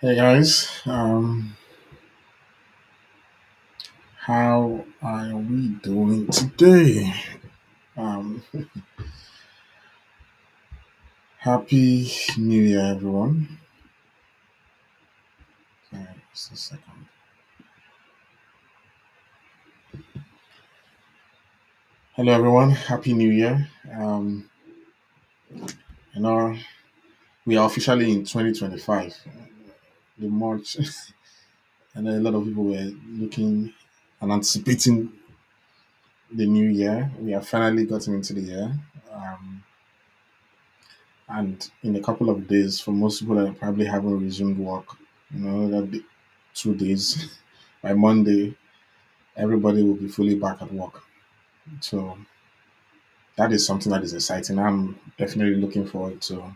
Hey guys, how are we doing today? Um, Happy New Year, everyone. Just a second. Hello, everyone. Happy New Year. You know, we are officially in 2025. The March, and a lot of people were looking and anticipating the new year. We have finally gotten into the year. Um, and in a couple of days, for most people that probably haven't resumed work, that 2 days by Monday, everybody will be fully back at work. So that is something that is exciting. I'm definitely looking forward to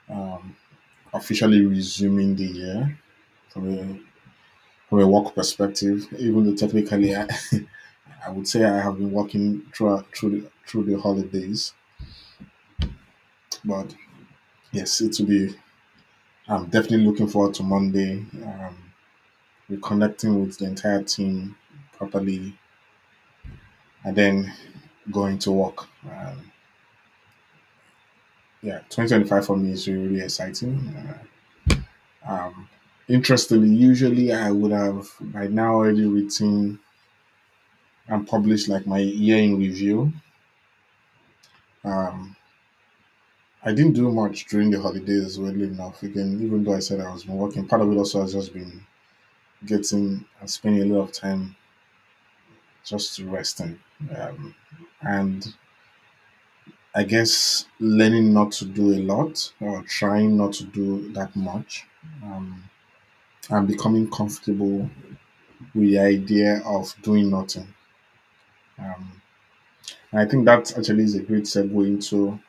um, officially resuming the year from a work perspective. Even though technically, I would say I have been working through the holidays, but yes, it will be. I'm definitely looking forward to Monday. Reconnecting with the entire team properly, and then going to work. Yeah, 2025 for me is really, really exciting. Um, Interestingly, usually I would have by now already written and published like my year in review. Um, I didn't do much during the holidays, weirdly enough. Again, even though I said I was been working, part of it also has just been getting and spending a lot of time just resting. Um, and I guess learning not to do a lot or trying not to do that much, um, and becoming comfortable with the idea of doing nothing. Um, and I think that actually is a great segue into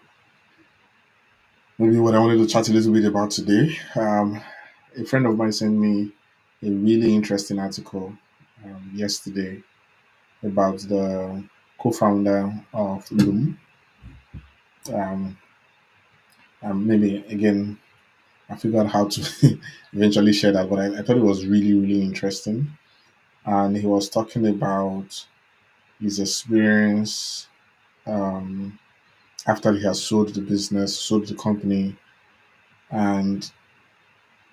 maybe what I wanted to chat a little bit about today. A friend of mine sent me a really interesting article yesterday about the co-founder of Loom. Um, and maybe again, I figured out how to eventually share that, but I thought it was really, really interesting. And he was talking about his experience um, after he has sold the business, sold the company, and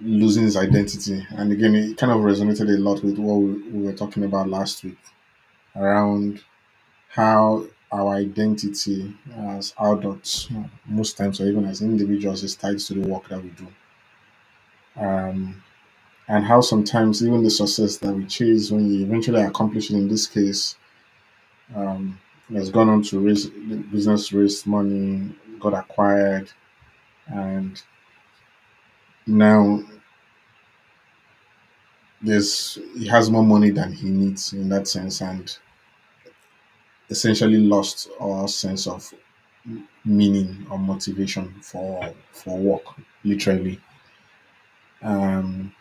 losing his identity. And again, it kind of resonated a lot with what we were talking about last week around how our identity as adults, most times, or even as individuals, is tied to the work that we do. Um, and how sometimes even the success that we chase when you eventually accomplish it in this case um, has gone on to raise the business, raised money, got acquired, and now there's he has more money than he needs in that sense, and essentially lost our sense of meaning or motivation for work, literally. Um,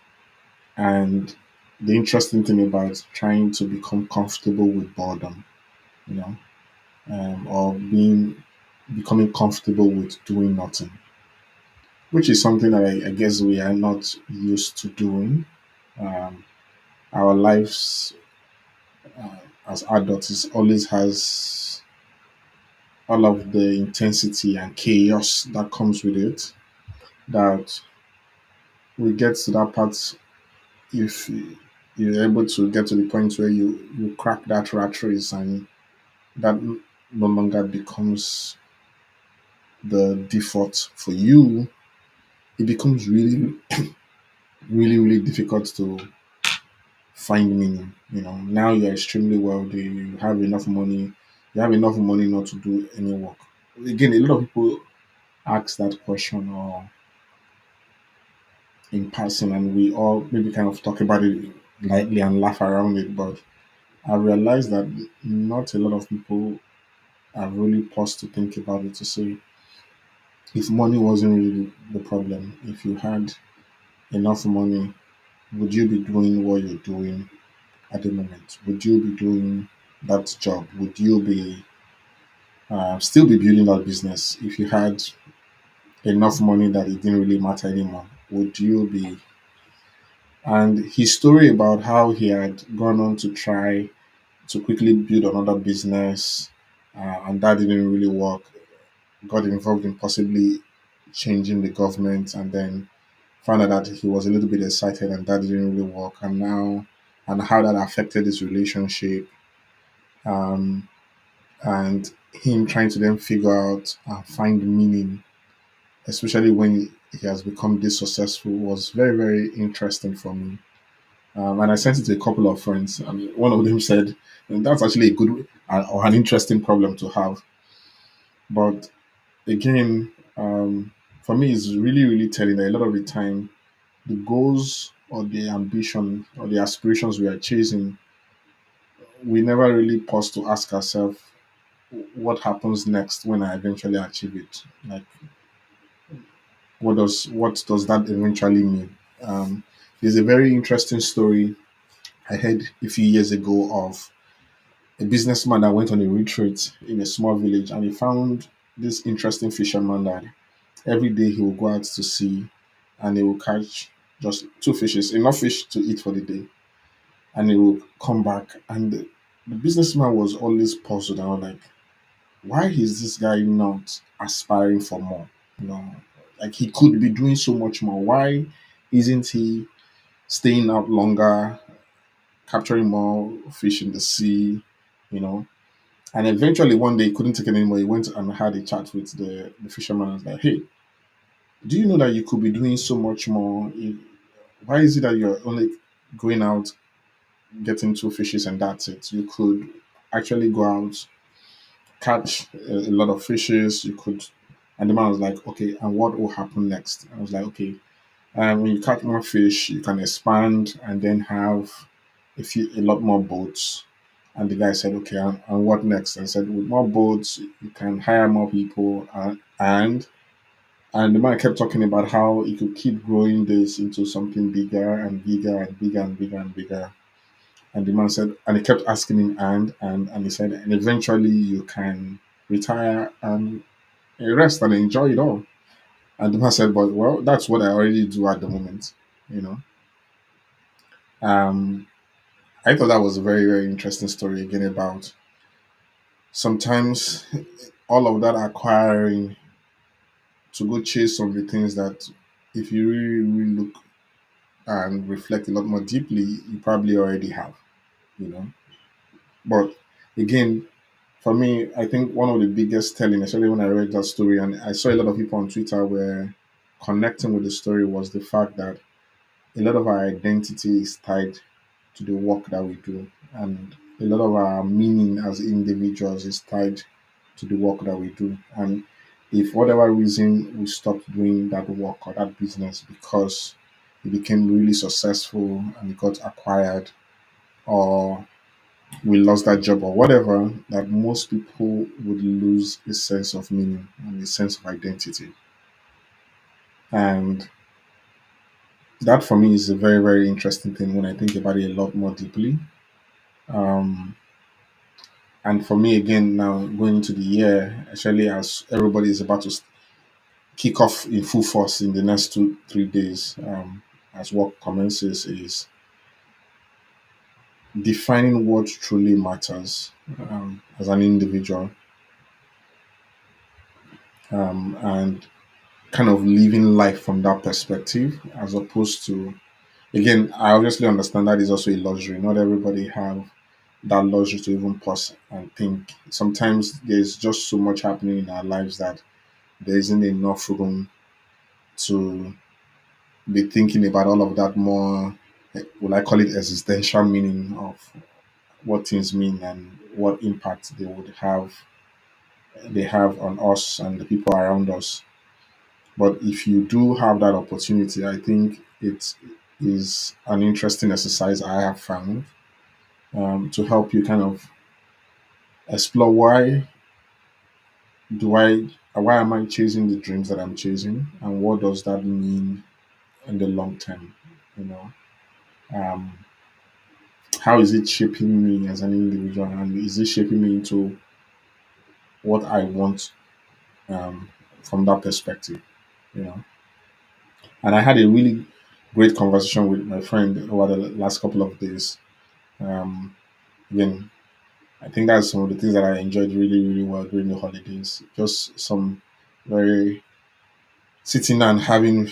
and the interesting thing about trying to become comfortable with boredom, you know, or becoming comfortable with doing nothing, which is something that I guess we are not used to doing. Um, our lives uh, as adults always has all of the intensity and chaos that comes with it. That we get to that part if you're able to get to the point where you crack that rat race and that no longer becomes the default for you, it becomes really, really, really difficult to find meaning. Now you're extremely wealthy, you have enough money, not to do any work. Again, a lot of people ask that question or in passing, and we all maybe kind of talk about it lightly and laugh around it. But I realized that not a lot of people have really paused to think about it to say if money wasn't really the problem, if you had enough money, would you be doing what you're doing at the moment? Would you be doing that job? Would you be still be building that business if you had enough money that it didn't really matter anymore? Would you be And his story about how he had gone on to try to quickly build another business, and that didn't really work. Got involved in possibly changing the government, and then found out that he was a little bit excited, and that didn't really work. And now, and how that affected his relationship, um, and him trying to then figure out and find meaning, especially when he has become this successful, was very, very interesting for me. And I sent it to a couple of friends, and one of them said, "And that's actually a good or an interesting problem to have." But again, for me, it's really, really telling that a lot of the time, the goals or the ambition or the aspirations we are chasing, we never really pause to ask ourselves, what happens next when I eventually achieve it? Like, what does that eventually mean? There's a very interesting story I heard a few years ago of a businessman that went on a retreat in a small village, and he found this interesting fisherman that every day he will go out to sea and he will catch just two fishes, enough fish to eat for the day, and he will come back. And the businessman was always puzzled and was like, why is this guy not aspiring for more? You know, like he could be doing so much more. Why isn't he staying out longer, capturing more fish in the sea? You know, and eventually one day he couldn't take it anymore. He went and had a chat with the fisherman and was like, hey, do you know that you could be doing so much more? Why is it that you're only going out, getting two fishes and that's it? You could actually go out, catch a lot of fishes. You could, and the man was like, okay, and what will happen next? I was like, okay, when you catch more fish, you can expand and then have a lot more boats. And the guy said, okay, and what next? I said, with more boats, you can hire more people, and the man kept talking about how he could keep growing this into something bigger and bigger and bigger and bigger and bigger. And the man said, and he kept asking him, and he said, and eventually you can retire and rest and enjoy it all. And the man said, but well, that's what I already do at the moment, you know. Um, I thought that was a very, very interesting story again about sometimes all of that acquiring to go chase some of the things that if you really, really look and reflect a lot more deeply, you probably already have, you know. But again, for me, I think one of the biggest telling, especially when I read that story, and I saw a lot of people on Twitter were connecting with the story, was the fact that a lot of our identity is tied to the work that we do, and a lot of our meaning as individuals is tied to the work that we do. And if for whatever reason we stopped doing that work or that business because it became really successful and it got acquired, or we lost that job or whatever, that most people would lose a sense of meaning and a sense of identity. And that for me is a very, very interesting thing when I think about it a lot more deeply. Um, and for me, again, now going into the year, especially as everybody is about to kick off in full force in the next 3 days, as work commences, is defining what truly matters as an individual, and kind of living life from that perspective, as opposed to, again, I obviously understand that is also a luxury. Not everybody have that luxury to even pause and think. Sometimes there's just so much happening in our lives that there isn't enough room to be thinking about all of that more, will I call it existential meaning of what things mean and what impact they have on us and the people around us. But if you do have that opportunity, I think it is an interesting exercise I have found, to help you kind of explore do I why am I chasing the dreams that I'm chasing, and what does that mean in the long term? You know, um, how is it shaping me as an individual, and is it shaping me into what I want, from that perspective? You know, and I had a really great conversation with my friend over the last couple of days. Um, Again, I think that's some of the things that I enjoyed really, really well during the holidays. Just some very sitting and having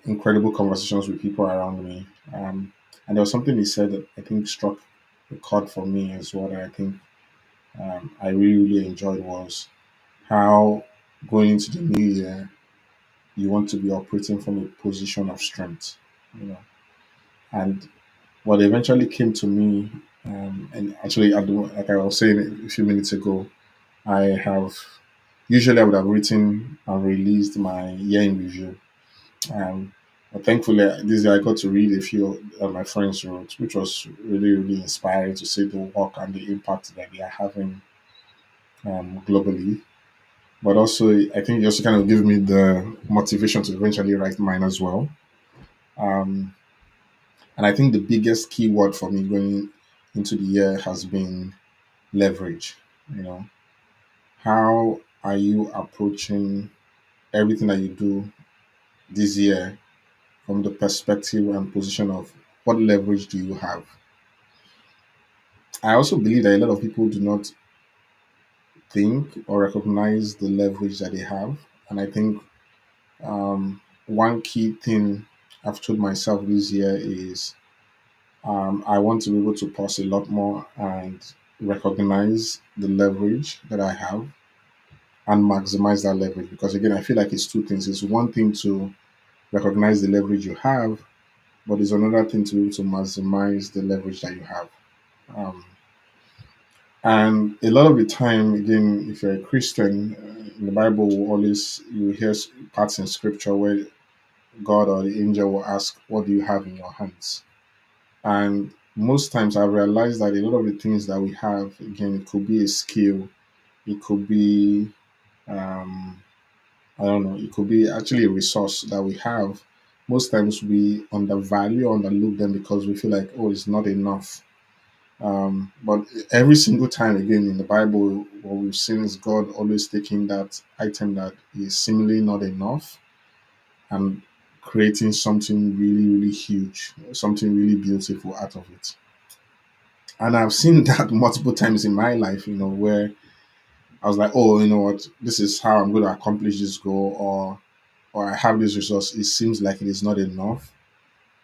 incredible conversations with people around me. And there was something he said that I think struck a chord for me as well that I think I really, really enjoyed was how going into the new year, you want to be operating from a position of strength, you know. And what eventually came to me, and actually, like I was saying a few minutes ago, I have usually I would have written and released my year in review. But thankfully, this year I got to read a few of my friends wrote, which was really, really inspiring to see the work and the impact that they are having globally. But also, I think it also kind of gave me the motivation to eventually write mine as well. Um, and I think the biggest key word for me going into the year has been leverage. You know, how are you approaching everything that you do this year from the perspective and position of what leverage do you have? I also believe that a lot of people do not think or recognize the leverage that they have. And I think one key thing I've told myself this year is I want to be able to pause a lot more and recognize the leverage that I have and maximize that leverage. Because again, I feel like it's two things. It's one thing to recognize the leverage you have, but it's another thing to be able to maximize the leverage that you have. Um, and a lot of the time, again, if you're a Christian, in the Bible, will always you hear parts in Scripture where God or the angel will ask, "What do you have in your hands?" And most times, I realize that a lot of the things that we have, again, it could be a skill, it could be, um, I don't know, it could be actually a resource that we have. Most times, we undervalue or underlook them because we feel like, oh, it's not enough. But every single time, again, in the Bible, what we've seen is God always taking that item that is seemingly not enough and creating something really, really huge, something really beautiful out of it. And I've seen that multiple times in my life, where I was like, oh, you know what, this is how I'm going to accomplish this goal, or I have this resource. It seems like it is not enough.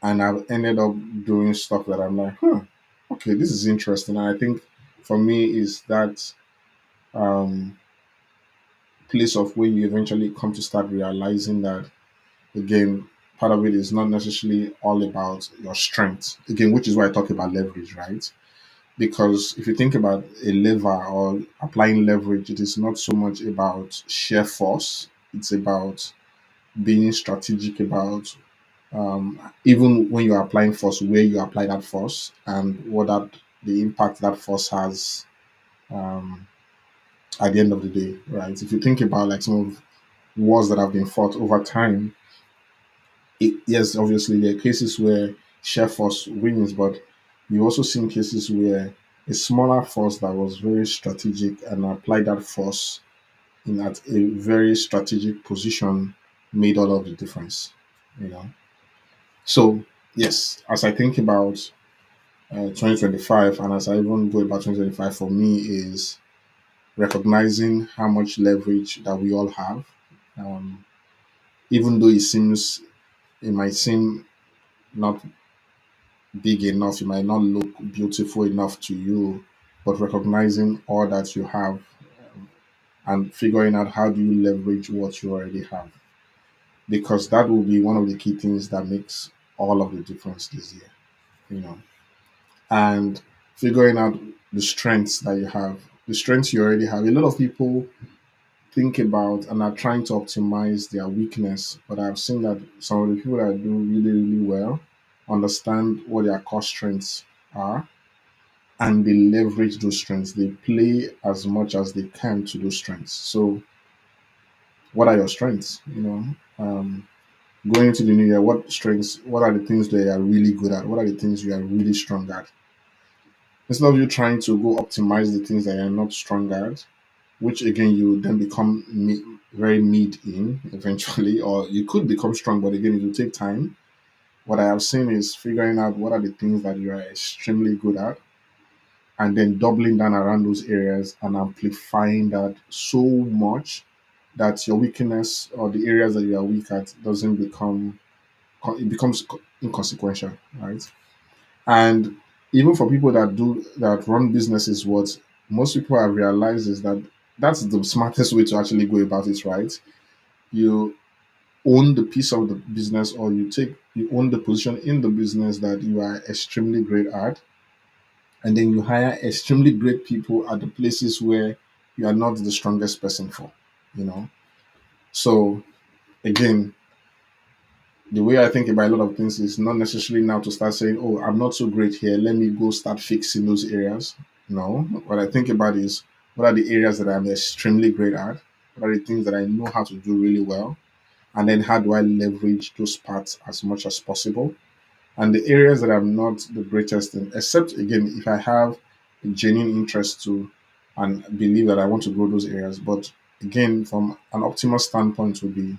And I've ended up doing stuff that I'm like, okay, this is interesting. And I think for me is that um, place of where you eventually come to start realizing that, again, part of it is not necessarily all about your strength. Again, which is why I talk about leverage, right? Because if you think about a lever or applying leverage, it is not so much about sheer force. It's about being strategic about even when you're applying force, where you apply that force and what that the impact that force has um, at the end of the day, right? If you think about like some of wars that have been fought over time, yes, obviously there are cases where sheer force wins, but you also seen cases where a smaller force that was very strategic and applied that force in at a very strategic position made all of the difference, you know. So yes, as I think about 2025, and as I even go about 2025 for me is recognizing how much leverage that we all have, um, even though it might seem not big enough, it might not look beautiful enough to you, but recognizing all that you have and figuring out how do you leverage what you already have, because that will be one of the key things that makes all of the difference this year, you know. And figuring out the strengths that you have, the strengths you already have. A lot of people think about and are trying to optimize their weakness, but I've seen that some of the people that do really, really well understand what their core strengths are and they leverage those strengths. They play as much as they can to those strengths. So, what are your strengths? Going into the new year, what strengths, what are the things that you are really good at? What are the things you are really strong at? Instead of you trying to go optimize the things that you're not strong at, which again you then become very mid in eventually, or you could become strong, but again it will take time. what I have seen is figuring out what are the things that you are extremely good at, and then doubling down around those areas and amplifying that so much that your weakness or the areas that you are weak at doesn't become it becomes inconsequential, right? And even for people that run businesses, what most people have realized is that that's the smartest way to actually go about it, right? You own the piece of the business, or you own the position in the business that you are extremely great at, and then you hire extremely great people at the places where you are not the strongest person for, you know. So again, the way I think about a lot of things is not necessarily now to start saying, oh, I'm not so great here, let me go start fixing those areas. No, what I think about is what are the areas that I'm extremely great at, what are the things that I know how to do really well, and then how do I leverage those parts as much as possible. And the areas that I'm not the greatest in, except again, if I have a genuine interest to and believe that I want to grow those areas. But again, from an optimal standpoint, would be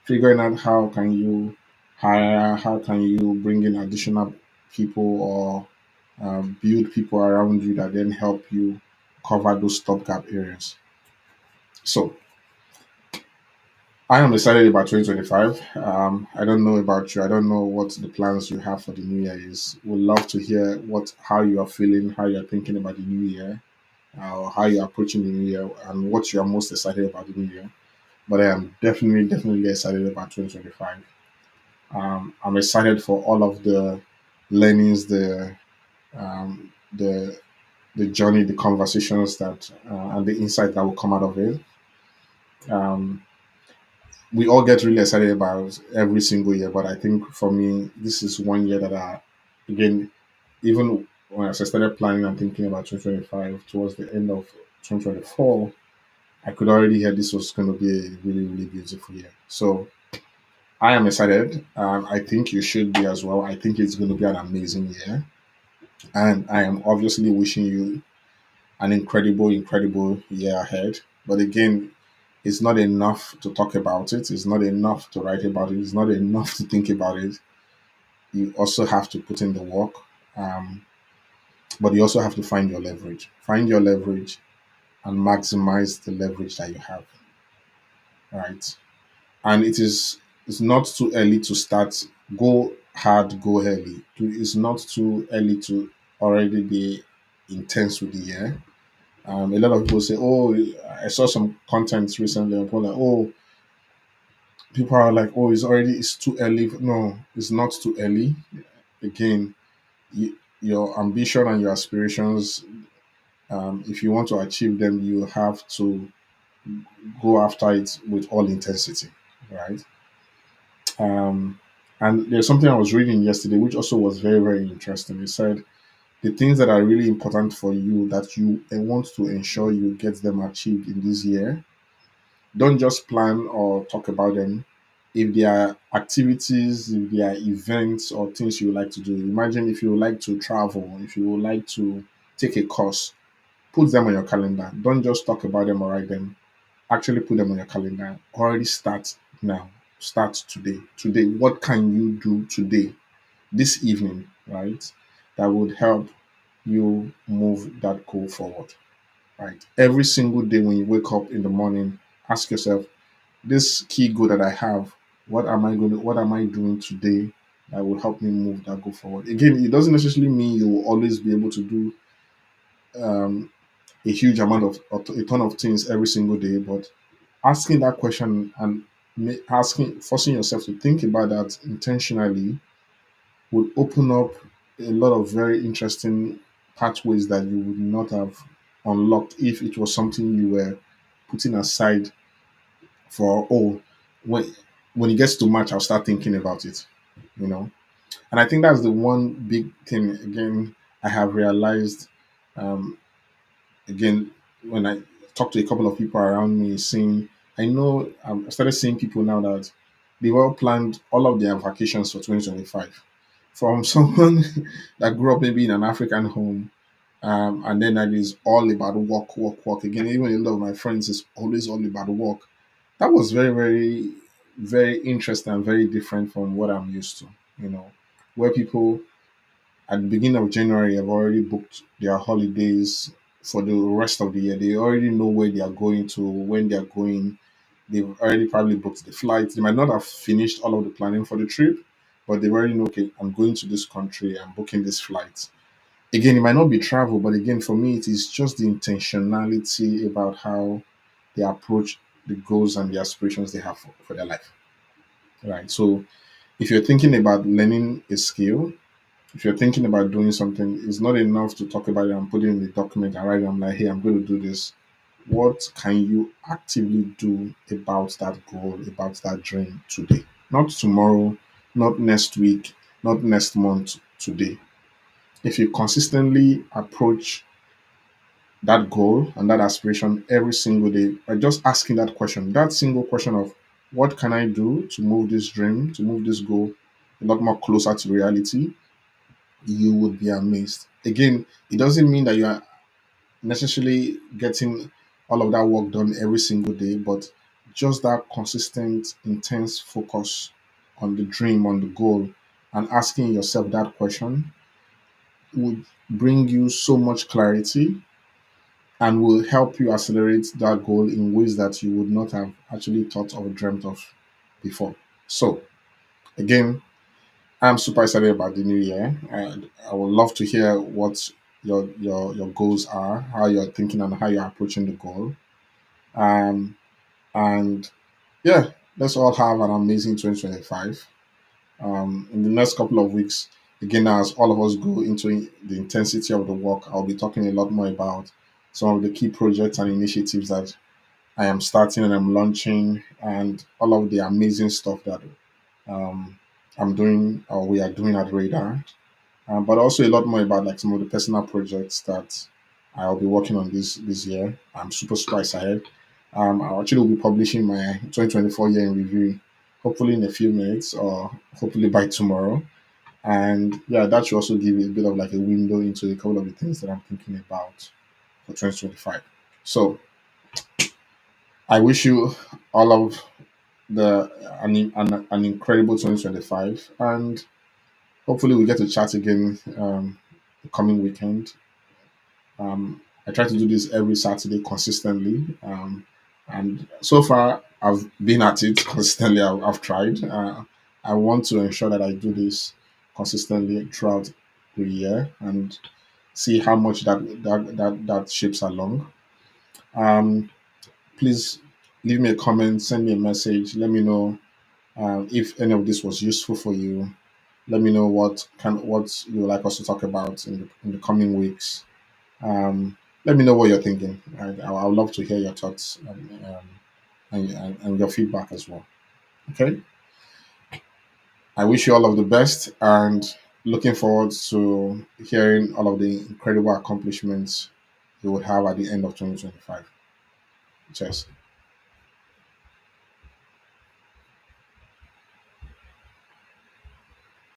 figuring out how can you hire, how can you bring in additional people, or build people around you that then help you cover those stopgap areas. So I am excited about 2025. I don't know about you. I don't know what the plans you have for the new year is. Would love to hear how you are feeling, how you are thinking about the new year, or how you are approaching the new year, and what you are most excited about the new year. But I am definitely excited about 2025. I'm excited for all of the learnings, the journey, the conversations that and the insight that will come out of it. Um, we all get really excited about every single year, but I think for me, this is one year that again, even when I started planning and thinking about 2025 towards the end of 2024, I could already hear this was going to be a really beautiful year. So I am excited. I think you should be as well. I think it's going to be an amazing year. And I am obviously wishing you an incredible year ahead. But again, it's not enough to talk about it. It's not enough to write about it. It's not enough to think about it. You also have to put in the work. Um, but you also have to find your leverage. Find your leverage and maximize the leverage that you have. Right. And it's not too early to start. Go hard, go early. It's not too early to already be intense with the year. A lot of people say, "Oh, I saw some content recently." And people are like, "Oh, people are like, oh, it's too early." No, it's not too early. Again, your ambition and your aspirations, if you want to achieve them, you have to go after it with all intensity, right? Um, and there's something I was reading yesterday, which also was very interesting. It said the things that are really important for you that you want to ensure you get them achieved in this year. Don't just plan or talk about them. If there are activities, if there are events or things you would like to do, imagine if you would like to travel, if you would like to take a course, put them on your calendar. Don't just talk about them or write them. Actually put them on your calendar. Already start now. Start today. Today, what can you do today, this evening, right? That would help you move that goal forward, right? Every single day when you wake up in the morning, ask yourself, this key goal that I have, what am I doing today that will help me move that goal forward? Again, it doesn't necessarily mean you will always be able to do um, a huge amount of or a ton of things every single day, but asking that question and forcing yourself to think about that intentionally would open up a lot of very interesting pathways that you would not have unlocked if it was something you were putting aside for, oh, when when it gets to March, I'll start thinking about it, you know. And I think that's the one big thing. Again, I have realized, um, again, when I talk to a couple of people around me, seeing, I know I started seeing people now that they've all planned all of their vacations for 2025. From someone that grew up maybe in an African home, and then that is all about work. Again, even a lot of my friends is always all about work. That was very interesting and very different from what I'm used to. you know, where people at the beginning of January have already booked their holidays for the rest of the year. They already know where they are going to, when they are going. They've already probably booked the flights. They might not have finished all of the planning for the trip, but they've already know, okay, I'm going to this country, I'm booking this flight. Again, it might not be travel, but again, for me, it is just the intentionality about how they approach the goals and the aspirations they have for their life. Right. So if you're thinking about learning a skill, if you're thinking about doing something, it's not enough to talk about it and put it in the document and write down like, hey, I'm going to do this. What can you actively do about that goal, about that dream today? Not tomorrow, not next week, not next month, today. If you consistently approach that goal and that aspiration every single day by just asking that single question of what can I do to move this dream, to move this goal a lot more closer to reality, you would be amazed. Again, it doesn't mean that you are necessarily getting all of that work done every single day, but just that consistent, intense focus on the dream, on the goal, and asking yourself that question would bring you so much clarity and will help you accelerate that goal in ways that you would not have actually thought or dreamt of before. So, again, I'm super excited about the new year, and I would love to hear what your goals are, how you're thinking, and how you're approaching the goal. Um, and yeah, let's all have an amazing 2025. In the next couple of weeks, again, as all of us go into the intensity of the work, I'll be talking a lot more about some of the key projects and initiatives that I am starting and I'm launching, and all of the amazing stuff that um, I'm doing or we are doing at Radar. But also a lot more about like some of the personal projects that I'll be working on this year. I'm super excited. I actually will be publishing my 2024 year in review, hopefully in a few minutes or hopefully by tomorrow. And yeah, that should also give you a bit of like a window into a couple of the things that I'm thinking about for 2025. So I wish you all of the an incredible 2025, and hopefully we get to chat again the coming weekend. I try to do this every Saturday consistently, and so far I've been at it consistently. I've tried. I want to ensure that I do this consistently throughout the year and see how much that shapes along. Um, Please leave me a comment, send me a message, let me know if any of this was useful for you. Let me know what you would like us to talk about in the coming weeks. Um, Let me know what you're thinking. I'd love to hear your thoughts and your feedback as well. Okay. I wish you all of the best and looking forward to hearing all of the incredible accomplishments you would have at the end of 2025. Cheers.